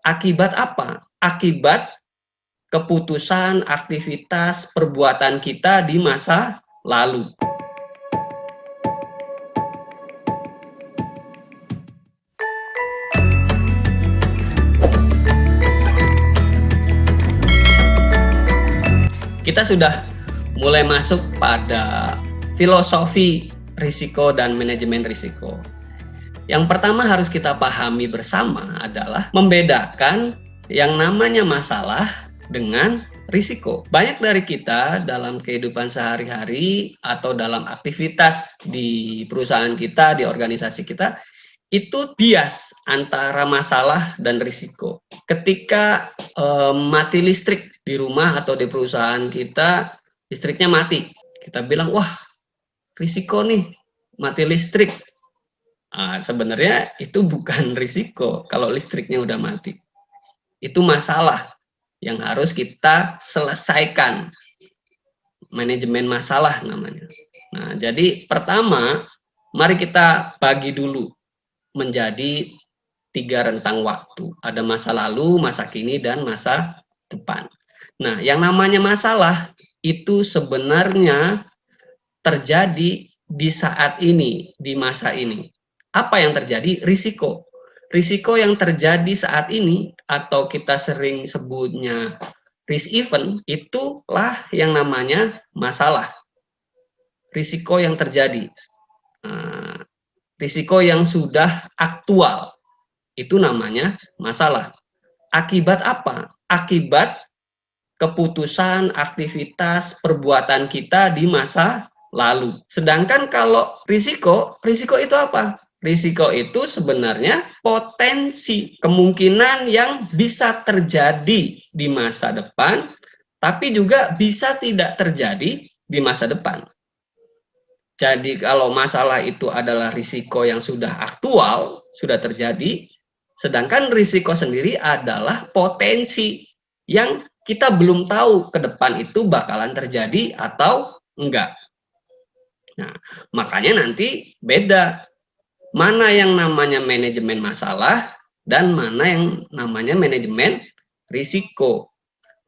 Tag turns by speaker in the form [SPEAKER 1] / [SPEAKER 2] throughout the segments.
[SPEAKER 1] Akibat apa? Akibat keputusan, aktivitas, perbuatan kita di masa lalu. Kita sudah mulai masuk pada filosofi risiko dan manajemen risiko. Yang pertama harus kita pahami bersama adalah membedakan yang namanya masalah dengan risiko. Banyak dari kita dalam kehidupan sehari-hari atau dalam aktivitas di perusahaan kita, di organisasi kita, itu bias antara masalah dan risiko. Ketika mati listrik di rumah atau di perusahaan kita, listriknya mati, kita bilang, wah risiko nih, mati listrik. Sebenarnya itu bukan risiko kalau listriknya udah mati. Itu masalah yang harus kita selesaikan. Manajemen masalah namanya. Nah, jadi pertama, mari kita bagi dulu menjadi 3 rentang waktu. Ada masa lalu, masa kini, dan masa depan. Nah, yang namanya masalah itu sebenarnya terjadi di saat ini, di masa ini. Apa yang terjadi? Risiko. Risiko yang terjadi saat ini, atau kita sering sebutnya risk event, itulah yang namanya masalah. Risiko yang terjadi. Risiko yang sudah aktual, itu namanya masalah. Akibat apa? Akibat keputusan, aktivitas, perbuatan kita di masa lalu. Sedangkan kalau risiko itu apa? Risiko itu sebenarnya potensi, kemungkinan yang bisa terjadi di masa depan, tapi juga bisa tidak terjadi di masa depan. Jadi kalau masalah itu adalah risiko yang sudah aktual, sudah terjadi, sedangkan risiko sendiri adalah potensi yang kita belum tahu ke depan itu bakalan terjadi atau enggak. Nah, makanya nanti beda mana yang namanya manajemen masalah dan mana yang namanya manajemen risiko.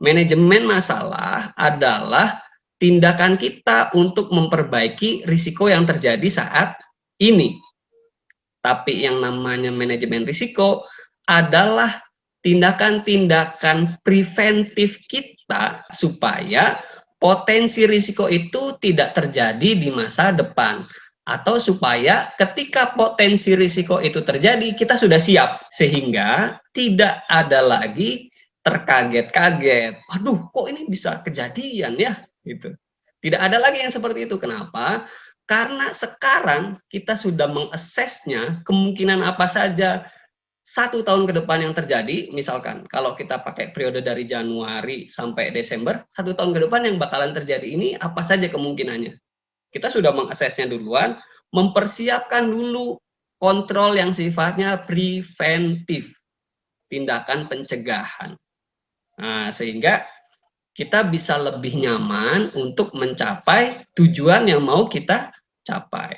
[SPEAKER 1] Manajemen masalah adalah tindakan kita untuk memperbaiki risiko yang terjadi saat ini. Tapi yang namanya manajemen risiko adalah tindakan-tindakan preventif kita supaya potensi risiko itu tidak terjadi di masa depan. Atau supaya ketika potensi risiko itu terjadi, kita sudah siap. Sehingga tidak ada lagi terkaget-kaget. Waduh, kok ini bisa kejadian ya? Gitu. Tidak ada lagi yang seperti itu. Kenapa? Karena sekarang kita sudah mengassessnya kemungkinan apa saja 1 tahun ke depan yang terjadi. Misalkan kalau kita pakai periode dari Januari sampai Desember, 1 tahun ke depan yang bakalan terjadi ini apa saja kemungkinannya. Kita sudah mengaksesnya duluan, mempersiapkan dulu kontrol yang sifatnya preventif, tindakan pencegahan. Nah, sehingga kita bisa lebih nyaman untuk mencapai tujuan yang mau kita capai.